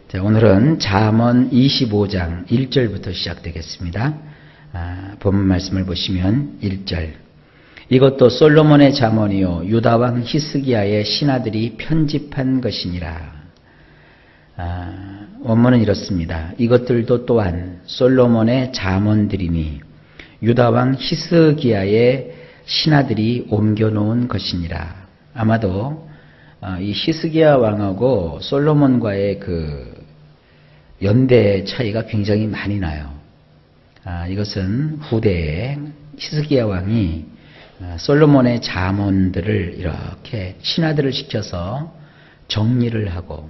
자, 오늘은 잠언 25장 1절부터 시작되겠습니다. 본문 말씀을 보시면 1절. 이것도 솔로몬의 잠언이요 유다왕 히스기야의 신하들이 편집한 것이니라. 원문은 이렇습니다. 이것들도 또한 솔로몬의 잠언들이니 유다왕 히스기야의 신하들이 옮겨놓은 것이니라. 아마도 이 히스기야 왕하고 솔로몬과의 그 연대 차이가 굉장히 많이 나요. 이것은 후대에 히스기야 왕이 솔로몬의 잠언들을 이렇게 신하들을 시켜서 정리를 하고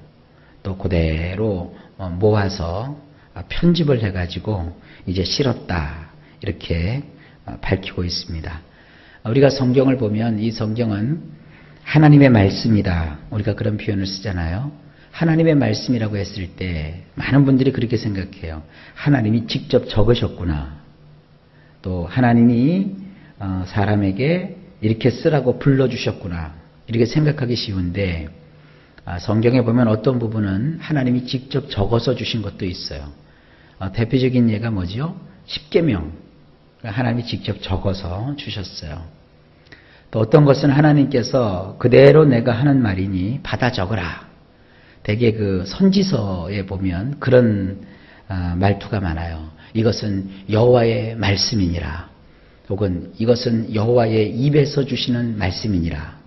또 그대로 모아서 편집을 해가지고 이제 실었다 이렇게 밝히고 있습니다. 우리가 성경을 보면 이 성경은 하나님의 말씀이다. 우리가 그런 표현을 쓰잖아요. 하나님의 말씀이라고 했을 때 많은 분들이 그렇게 생각해요. 하나님이 직접 적으셨구나. 또 하나님이 사람에게 이렇게 쓰라고 불러주셨구나. 이렇게 생각하기 쉬운데 성경에 보면 어떤 부분은 하나님이 직접 적어서 주신 것도 있어요. 대표적인 예가 뭐죠? 십계명. 하나님이 직접 적어서 주셨어요. 또 어떤 것은 하나님께서 그대로 내가 하는 말이니 받아 적으라. 대개 그 선지서에 보면 그런 말투가 많아요. 이것은 여호와의 말씀이니라. 혹은 이것은 여호와의 입에서 주시는 말씀이니라.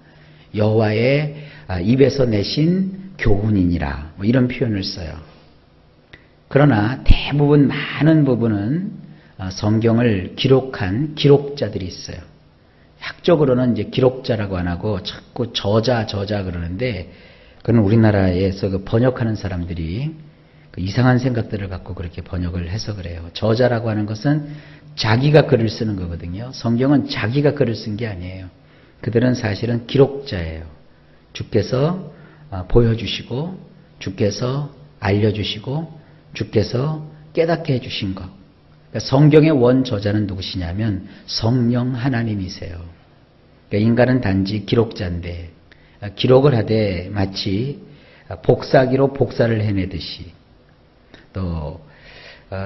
여호와의 입에서 내신 교훈이니라. 뭐 이런 표현을 써요. 그러나 대부분 많은 부분은 성경을 기록한 기록자들이 있어요. 학적으로는 이제 기록자라고 안 하고 자꾸 저자 그러는데 그건 우리나라에서 그 번역하는 사람들이 그 이상한 생각들을 갖고 그렇게 번역을 해서 그래요. 저자라고 하는 것은 자기가 글을 쓰는 거거든요. 성경은 자기가 글을 쓴 게 아니에요. 그들은 사실은 기록자예요. 주께서 보여주시고 주께서 알려주시고 주께서 깨닫게 해주신 것. 그러니까 성경의 원저자는 누구시냐면 성령 하나님이세요. 그러니까 인간은 단지 기록자인데 기록을 하되 마치 복사기로 복사를 해내듯이 또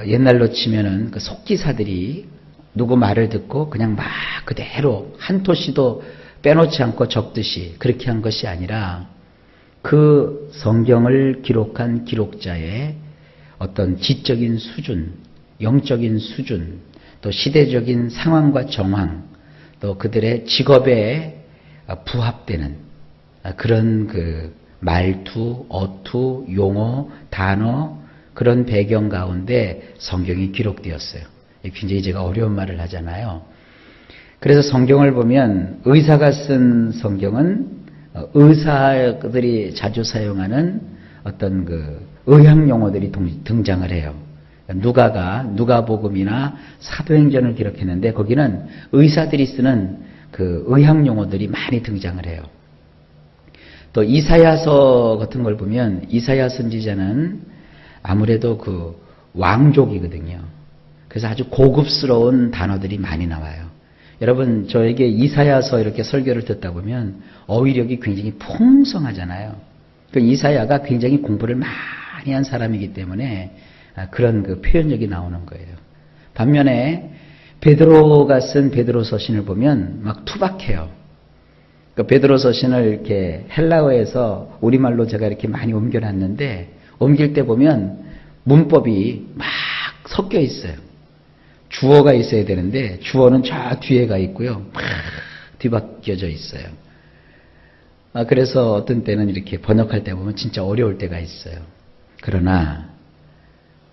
옛날로 치면은 그 속기사들이 누구 말을 듣고 그냥 막 그대로 한 토시도 빼놓지 않고 적듯이 그렇게 한 것이 아니라 그 성경을 기록한 기록자의 어떤 지적인 수준, 영적인 수준, 또 시대적인 상황과 정황, 또 그들의 직업에 부합되는 그런 그 말투, 어투, 용어, 단어, 그런 배경 가운데 성경이 기록되었어요. 굉장히 제가 어려운 말을 하잖아요. 그래서 성경을 보면 의사가 쓴 성경은 의사들이 자주 사용하는 어떤 그 의학 용어들이 등장을 해요. 누가가 누가복음이나 사도행전을 기록했는데 거기는 의사들이 쓰는 그 의학 용어들이 많이 등장을 해요. 또 이사야서 같은 걸 보면 이사야 선지자는 아무래도 그 왕족이거든요. 그래서 아주 고급스러운 단어들이 많이 나와요. 여러분 저에게 이사야서 이렇게 설교를 듣다 보면 어휘력이 굉장히 풍성하잖아요. 그 이사야가 굉장히 공부를 많이 한 사람이기 때문에 그런 그 표현력이 나오는 거예요. 반면에 베드로가 쓴 베드로 서신을 보면 막 투박해요. 그 베드로 서신을 이렇게 헬라어에서 우리말로 제가 이렇게 많이 옮겨놨는데 옮길 때 보면 문법이 막 섞여 있어요. 주어가 있어야 되는데 주어는 저 뒤에 가 있고요. 막 뒤바뀌어져 있어요. 그래서 어떤 때는 이렇게 번역할 때 보면 진짜 어려울 때가 있어요. 그러나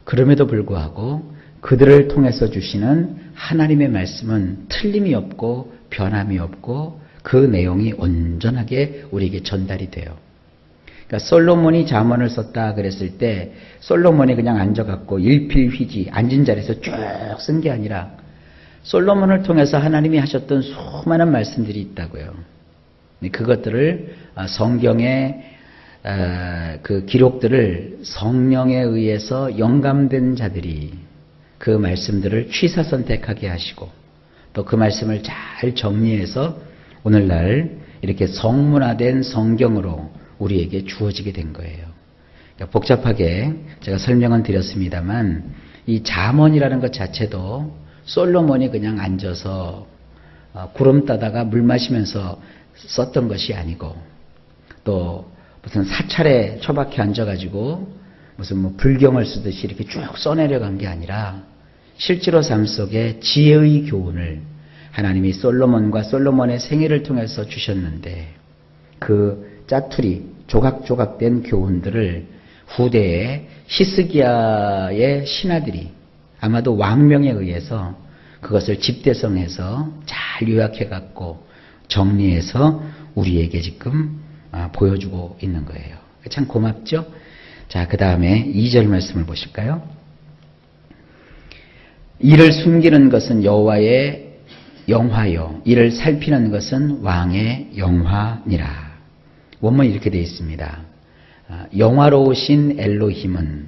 그럼에도 불구하고 그들을 통해서 주시는 하나님의 말씀은 틀림이 없고 변함이 없고 그 내용이 온전하게 우리에게 전달이 돼요. 그러니까 솔로몬이 잠언을 썼다 그랬을 때 솔로몬이 그냥 앉아갖고 일필휘지 앉은 자리에서 쭉 쓴 게 아니라 솔로몬을 통해서 하나님이 하셨던 수많은 말씀들이 있다고요. 그것들을 성경의 그 기록들을 성령에 의해서 영감된 자들이 그 말씀들을 취사 선택하게 하시고 또 그 말씀을 잘 정리해서 오늘날 이렇게 성문화된 성경으로 우리에게 주어지게 된 거예요. 복잡하게 제가 설명은 드렸습니다만 이 잠언이라는 것 자체도 솔로몬이 그냥 앉아서 구름 따다가 물 마시면서 썼던 것이 아니고 또 무슨 사찰에 처박혀 앉아가지고 무슨 뭐 불경을 쓰듯이 이렇게 쭉 써내려간 게 아니라 실제로 삶 속에 지혜의 교훈을 하나님이 솔로몬과 솔로몬의 생애를 통해서 주셨는데 그 짜투리 조각조각된 교훈들을 후대에 히스기야의 신하들이 아마도 왕명에 의해서 그것을 집대성해서 잘 요약해갖고 정리해서 우리에게 지금 보여주고 있는 거예요. 참 고맙죠? 자, 그 다음에 2절 말씀을 보실까요? 이를 숨기는 것은 여호와의 영화요, 이를 살피는 것은 왕의 영화니라. 원문이 이렇게 되어 있습니다. 영화로우신 엘로힘은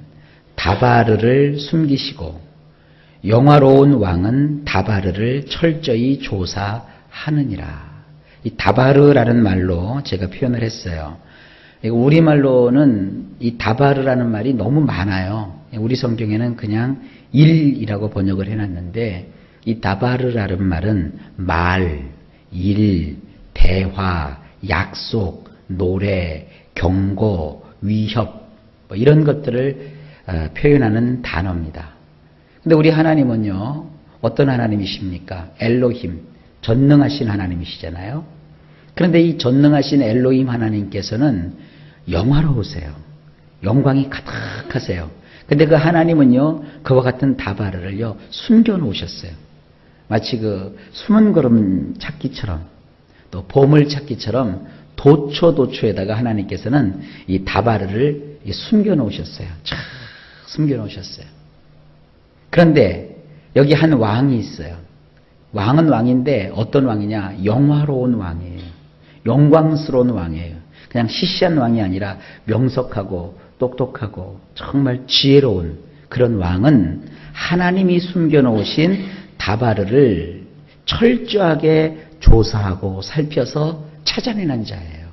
다바르를 숨기시고 영화로운 왕은 다바르를 철저히 조사하느니라. 이 다바르라는 말로 제가 표현을 했어요. 우리말로는 이 다바르라는 말이 너무 많아요. 우리 성경에는 그냥 일이라고 번역을 해놨는데 이 다바르라는 말은 말, 일, 대화, 약속, 노래, 경고, 위협 뭐 이런 것들을 표현하는 단어입니다. 근데 우리 하나님은요, 어떤 하나님이십니까? 엘로힘, 전능하신 하나님이시잖아요. 그런데 이 전능하신 엘로힘 하나님께서는 영화로우세요. 영광이 가득하세요. 근데 그 하나님은요, 그와 같은 다바르를요, 숨겨놓으셨어요. 마치 그 숨은 구름 찾기처럼 또 보물 찾기처럼 도초도초에다가 하나님께서는 이 다바르를 숨겨놓으셨어요. 쫙 숨겨놓으셨어요. 그런데 여기 한 왕이 있어요. 왕은 왕인데 어떤 왕이냐? 영화로운 왕이에요. 영광스러운 왕이에요. 그냥 시시한 왕이 아니라 명석하고 똑똑하고 정말 지혜로운 그런 왕은 하나님이 숨겨놓으신 다바르를 철저하게 조사하고 살펴서 찾아내는 자예요.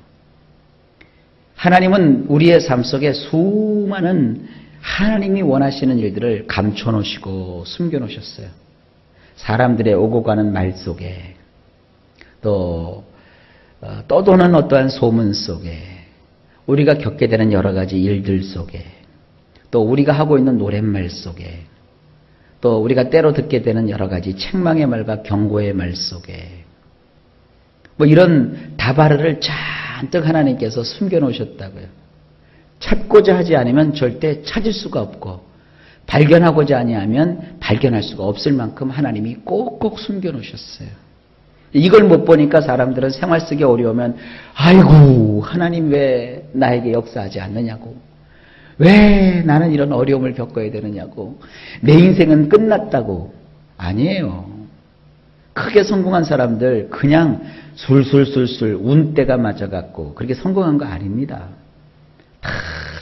하나님은 우리의 삶 속에 수많은 하나님이 원하시는 일들을 감춰놓으시고 숨겨놓으셨어요. 사람들의 오고 가는 말 속에 또 떠도는 어떠한 소문 속에 우리가 겪게 되는 여러 가지 일들 속에 또 우리가 하고 있는 노랫말 속에 또 우리가 때로 듣게 되는 여러 가지 책망의 말과 경고의 말 속에 뭐 이런 다바르를 잔뜩 하나님께서 숨겨놓으셨다고요. 찾고자 하지 않으면 절대 찾을 수가 없고 발견하고자 아니하면 발견할 수가 없을 만큼 하나님이 꼭꼭 숨겨놓으셨어요. 이걸 못 보니까 사람들은 생활 쓰기 어려우면 아이고 하나님 왜 나에게 역사하지 않느냐고, 왜 나는 이런 어려움을 겪어야 되느냐고, 내 인생은 끝났다고. 아니에요. 크게 성공한 사람들 그냥 술술술술 운때가 맞아갖고 그렇게 성공한 거 아닙니다. 다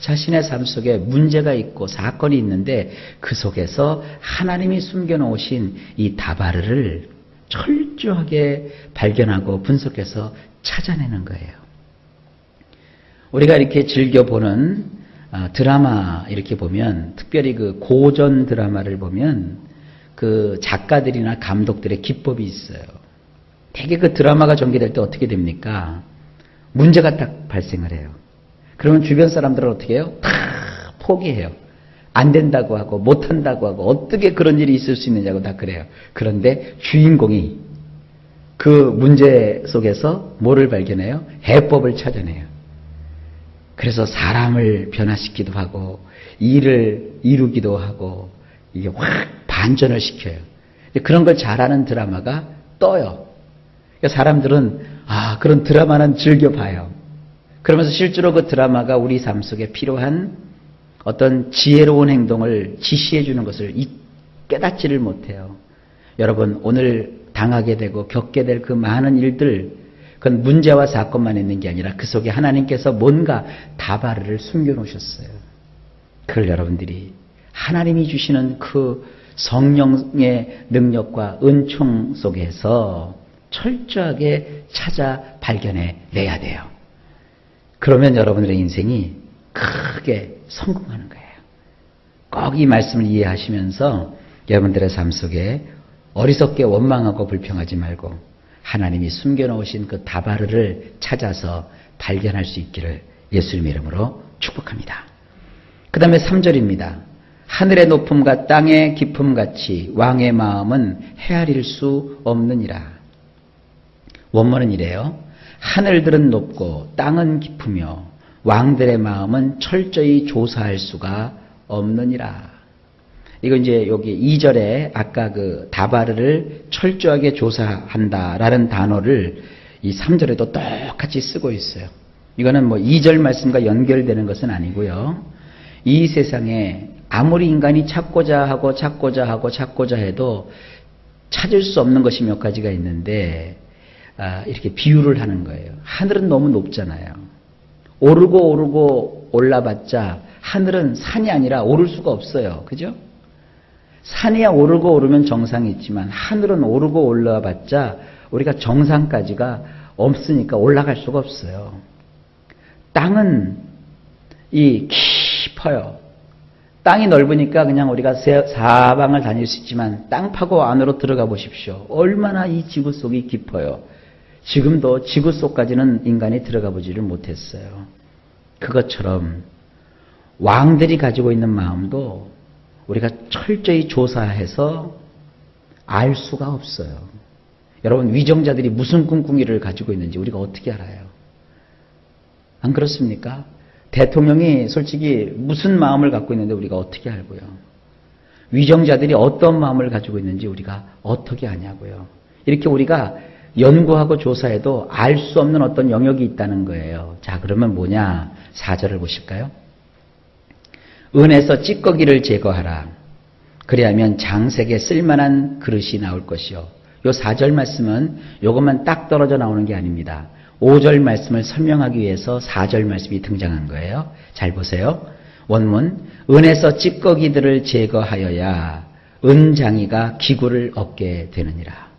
자신의 삶 속에 문제가 있고 사건이 있는데 그 속에서 하나님이 숨겨놓으신 이 다바르를 철저하게 발견하고 분석해서 찾아내는 거예요. 우리가 이렇게 즐겨보는 드라마 이렇게 보면, 특별히 그 고전 드라마를 보면 그 작가들이나 감독들의 기법이 있어요. 되게 그 드라마가 전개될 때 어떻게 됩니까? 문제가 딱 발생을 해요. 그러면 주변 사람들은 어떻게 해요? 다 포기해요. 안 된다고 하고 못한다고 하고 어떻게 그런 일이 있을 수 있느냐고 다 그래요. 그런데 주인공이 그 문제 속에서 뭐를 발견해요? 해법을 찾아내요. 그래서 사람을 변화시키기도 하고 일을 이루기도 하고 이게 확 반전을 시켜요. 그런 걸 잘하는 드라마가 떠요. 그러니까 사람들은 그런 드라마는 즐겨봐요. 그러면서 실제로 그 드라마가 우리 삶 속에 필요한 어떤 지혜로운 행동을 지시해 주는 것을 깨닫지를 못해요. 여러분, 오늘 당하게 되고 겪게 될 그 많은 일들, 그건 문제와 사건만 있는 게 아니라 그 속에 하나님께서 뭔가 다바르를 숨겨놓으셨어요. 그걸 여러분들이 하나님이 주시는 그 성령의 능력과 은총 속에서 철저하게 찾아 발견해 내야 돼요. 그러면 여러분들의 인생이 크게 성공하는 거예요. 꼭 이 말씀을 이해하시면서 여러분들의 삶 속에 어리석게 원망하고 불평하지 말고 하나님이 숨겨놓으신 그 다바르를 찾아서 발견할 수 있기를 예수님의 이름으로 축복합니다. 그 다음에 3절입니다. 하늘의 높음과 땅의 깊음같이 왕의 마음은 헤아릴 수 없느니라. 원문은 이래요. 하늘들은 높고 땅은 깊으며 왕들의 마음은 철저히 조사할 수가 없느니라. 이거 이제 여기 2절에 아까 그 다바르를 철저하게 조사한다라는 단어를 이 3절에도 똑같이 쓰고 있어요. 이거는 뭐 2절 말씀과 연결되는 것은 아니고요. 이 세상에 아무리 인간이 찾고자 해도 찾을 수 없는 것이 몇 가지가 있는데 이렇게 비유를 하는 거예요. 하늘은 너무 높잖아요. 오르고 올라봤자 하늘은 산이 아니라 오를 수가 없어요. 그죠? 산이야 오르고 오르면 정상이 있지만 하늘은 오르고 올라봤자 우리가 정상까지가 없으니까 올라갈 수가 없어요. 땅은 깊어요. 땅이 넓으니까 그냥 우리가 사방을 다닐 수 있지만 땅 파고 안으로 들어가 보십시오. 얼마나 이 지구 속이 깊어요. 지금도 지구 속까지는 인간이 들어가 보지를 못했어요. 그것처럼 왕들이 가지고 있는 마음도 우리가 철저히 조사해서 알 수가 없어요. 여러분, 위정자들이 무슨 꿍꿍이를 가지고 있는지 우리가 어떻게 알아요? 안 그렇습니까? 대통령이 솔직히 무슨 마음을 갖고 있는데 우리가 어떻게 알고요? 위정자들이 어떤 마음을 가지고 있는지 우리가 어떻게 아냐고요? 이렇게 우리가 연구하고 조사해도 알 수 없는 어떤 영역이 있다는 거예요. 자, 그러면 뭐냐? 4절을 보실까요? 은에서 찌꺼기를 제거하라. 그리하면 장색에 쓸만한 그릇이 나올 것이요. 요 4절 말씀은 요것만 딱 떨어져 나오는 게 아닙니다. 5절 말씀을 설명하기 위해서 4절 말씀이 등장한 거예요. 잘 보세요. 원문, 은에서 찌꺼기들을 제거하여야 은장이가 기구를 얻게 되느니라.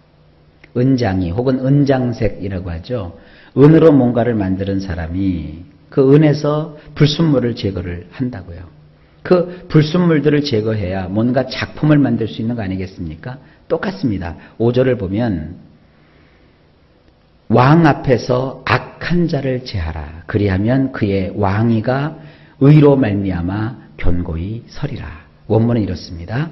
은장이 혹은 은장색이라고 하죠. 은으로 뭔가를 만드는 사람이 그 은에서 불순물을 제거를 한다고요. 그 불순물들을 제거해야 뭔가 작품을 만들 수 있는 거 아니겠습니까? 똑같습니다. 5절을 보면 왕 앞에서 악한 자를 제하라. 그리하면 그의 왕위가 의로 말미암아 견고히 서리라. 원문은 이렇습니다.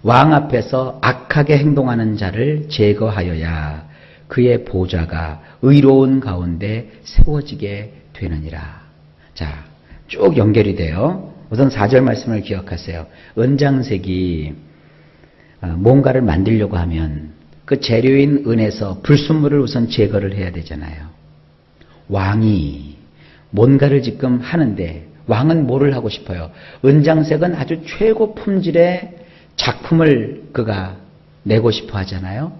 왕 앞에서 악하게 행동하는 자를 제거하여야 그의 보좌가 의로운 가운데 세워지게 되느니라. 자, 쭉 연결이 돼요. 우선 4절 말씀을 기억하세요. 은장색이 뭔가를 만들려고 하면 그 재료인 은에서 불순물을 우선 제거를 해야 되잖아요. 왕이 뭔가를 지금 하는데 왕은 뭐를 하고 싶어요? 은장색은 아주 최고 품질의 작품을 그가 내고 싶어 하잖아요.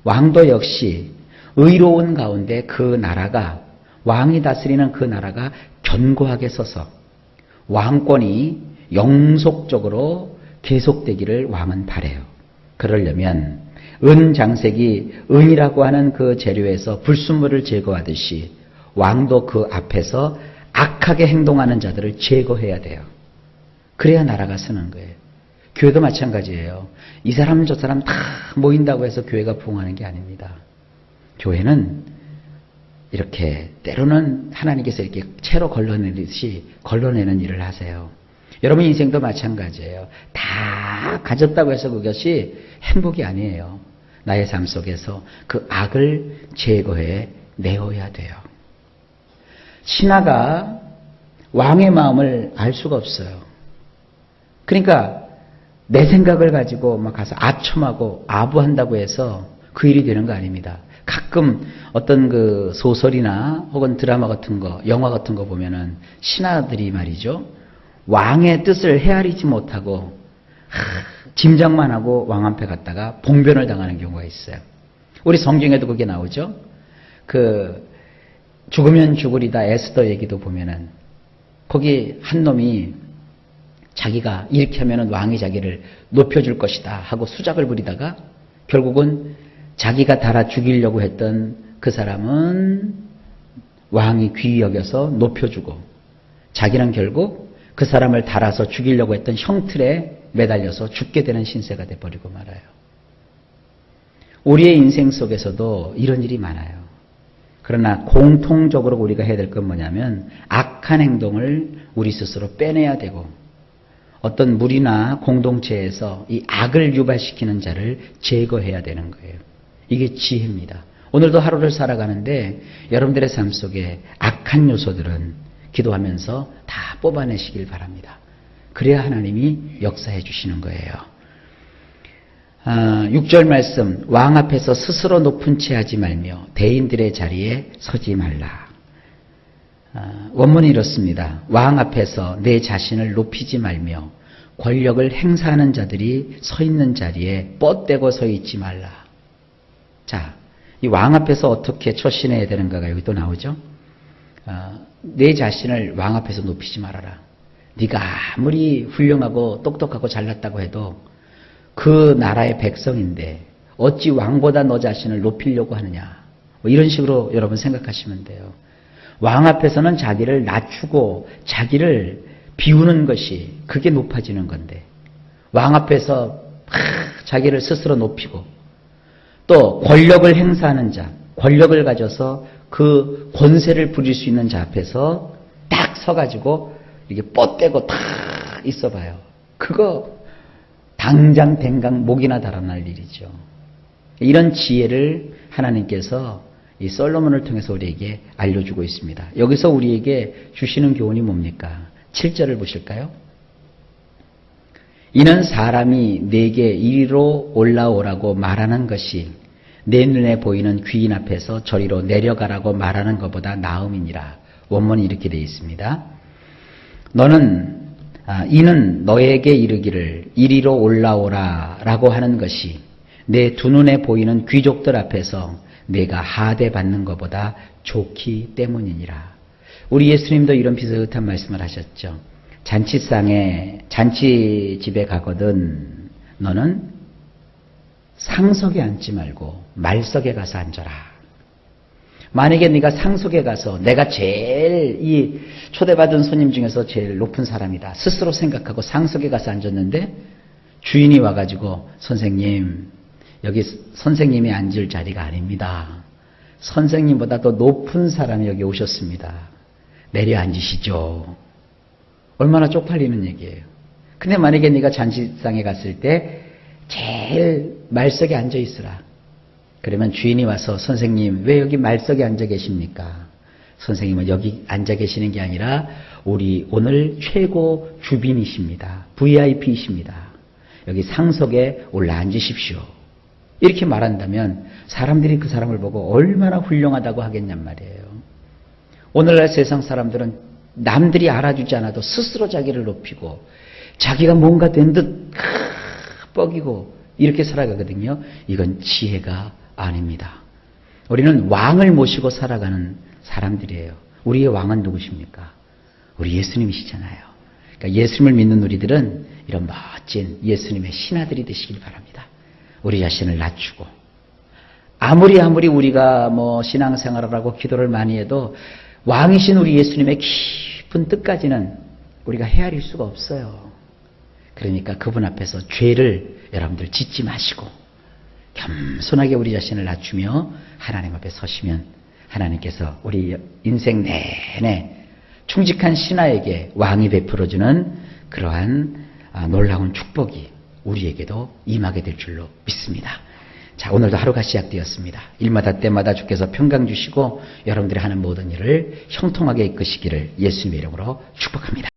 왕도 역시 의로운 가운데 그 나라가, 왕이 다스리는 그 나라가 견고하게 서서 왕권이 영속적으로 계속되기를 왕은 바라요. 그러려면 은장색이 은이라고 하는 그 재료에서 불순물을 제거하듯이 왕도 그 앞에서 악하게 행동하는 자들을 제거해야 돼요. 그래야 나라가 서는 거예요. 교회도 마찬가지예요. 이 사람 저 사람 다 모인다고 해서 교회가 부흥하는 게 아닙니다. 교회는 이렇게 때로는 하나님께서 이렇게 채로 걸러내듯이 걸러내는 일을 하세요. 여러분 인생도 마찬가지예요. 다 가졌다고 해서 그것이 행복이 아니에요. 나의 삶 속에서 그 악을 제거해 내어야 돼요. 신하가 왕의 마음을 알 수가 없어요. 그러니까 내 생각을 가지고 막 가서 아첨하고 아부한다고 해서 그 일이 되는 거 아닙니다. 가끔 어떤 그 소설이나 혹은 드라마 같은 거, 영화 같은 거 보면은 신하들이 말이죠. 왕의 뜻을 헤아리지 못하고 짐작만 하고 왕 앞에 갔다가 봉변을 당하는 경우가 있어요. 우리 성경에도 그게 나오죠. 그 죽으면 죽으리다 에스더 얘기도 보면은 거기 한 놈이 자기가 이렇게 하면은 왕이 자기를 높여줄 것이다 하고 수작을 부리다가 결국은 자기가 달아 죽이려고 했던 그 사람은 왕이 귀히 여겨서 높여주고 자기는 결국 그 사람을 달아서 죽이려고 했던 형틀에 매달려서 죽게 되는 신세가 돼버리고 말아요. 우리의 인생 속에서도 이런 일이 많아요. 그러나 공통적으로 우리가 해야 될 건 뭐냐면 악한 행동을 우리 스스로 빼내야 되고 어떤 무리나 공동체에서 이 악을 유발시키는 자를 제거해야 되는 거예요. 이게 지혜입니다. 오늘도 하루를 살아가는데 여러분들의 삶 속에 악한 요소들은 기도하면서 다 뽑아내시길 바랍니다. 그래야 하나님이 역사해 주시는 거예요. 6절 말씀, 왕 앞에서 스스로 높은 채 하지 말며 대인들의 자리에 서지 말라. 원문이 이렇습니다. 왕 앞에서 내 자신을 높이지 말며 권력을 행사하는 자들이 서 있는 자리에 뻗대고 서 있지 말라. 자, 이 왕 앞에서 어떻게 처신해야 되는가가 여기 또 나오죠. 내 자신을 왕 앞에서 높이지 말아라. 네가 아무리 훌륭하고 똑똑하고 잘났다고 해도 그 나라의 백성인데 어찌 왕보다 너 자신을 높이려고 하느냐. 뭐 이런 식으로 여러분 생각하시면 돼요. 왕 앞에서는 자기를 낮추고 자기를 비우는 것이 그게 높아지는 건데 왕 앞에서 자기를 스스로 높이고 또 권력을 행사하는 자, 권력을 가져서 그 권세를 부릴 수 있는 자 앞에서 딱 서가지고 이렇게 뻗대고 탁 있어봐요. 그거 당장 댕강 목이나 달아날 일이죠. 이런 지혜를 하나님께서 이 솔로몬을 통해서 우리에게 알려주고 있습니다. 여기서 우리에게 주시는 교훈이 뭡니까? 7절을 보실까요? 이는 사람이 내게 이리로 올라오라고 말하는 것이 내 눈에 보이는 귀인 앞에서 저리로 내려가라고 말하는 것보다 나음이니라. 원문이 이렇게 되어 있습니다. 이는 너에게 이르기를 이리로 올라오라 라고 하는 것이 내 두 눈에 보이는 귀족들 앞에서 내가 하대받는 것보다 좋기 때문이니라. 우리 예수님도 이런 비슷한 말씀을 하셨죠. 잔치집에 가거든 너는 상석에 앉지 말고 말석에 가서 앉아라. 만약에 네가 상석에 가서 내가 제일 이 초대받은 손님 중에서 제일 높은 사람이다 스스로 생각하고 상석에 가서 앉았는데 주인이 와가지고 선생님 여기 선생님이 앉을 자리가 아닙니다. 선생님보다 더 높은 사람이 여기 오셨습니다. 내려 앉으시죠. 얼마나 쪽팔리는 얘기예요. 근데 만약에 네가 잔치상에 갔을 때 제일 말석에 앉아 있으라. 그러면 주인이 와서 선생님 왜 여기 말석에 앉아 계십니까? 선생님은 여기 앉아 계시는 게 아니라 우리 오늘 최고 주빈이십니다. VIP이십니다. 여기 상석에 올라 앉으십시오. 이렇게 말한다면 사람들이 그 사람을 보고 얼마나 훌륭하다고 하겠냔 말이에요. 오늘날 세상 사람들은 남들이 알아주지 않아도 스스로 자기를 높이고 자기가 뭔가 된 듯 뻐기고 이렇게 살아가거든요. 이건 지혜가 아닙니다. 우리는 왕을 모시고 살아가는 사람들이에요. 우리의 왕은 누구십니까? 우리 예수님이시잖아요. 그러니까 예수님을 믿는 우리들은 이런 멋진 예수님의 신하들이 되시길 바랍니다. 우리 자신을 낮추고 아무리 우리가 신앙생활을 하고 기도를 많이 해도 왕이신 우리 예수님의 깊은 뜻까지는 우리가 헤아릴 수가 없어요. 그러니까 그분 앞에서 죄를 여러분들 짓지 마시고 겸손하게 우리 자신을 낮추며 하나님 앞에 서시면 하나님께서 우리 인생 내내 충직한 신하에게 왕이 베풀어주는 그러한 놀라운 축복이 우리에게도 임하게 될 줄로 믿습니다. 자, 오늘도 하루가 시작되었습니다. 일마다 때마다 주께서 평강 주시고 여러분들이 하는 모든 일을 형통하게 이끄시기를 예수님의 이름으로 축복합니다.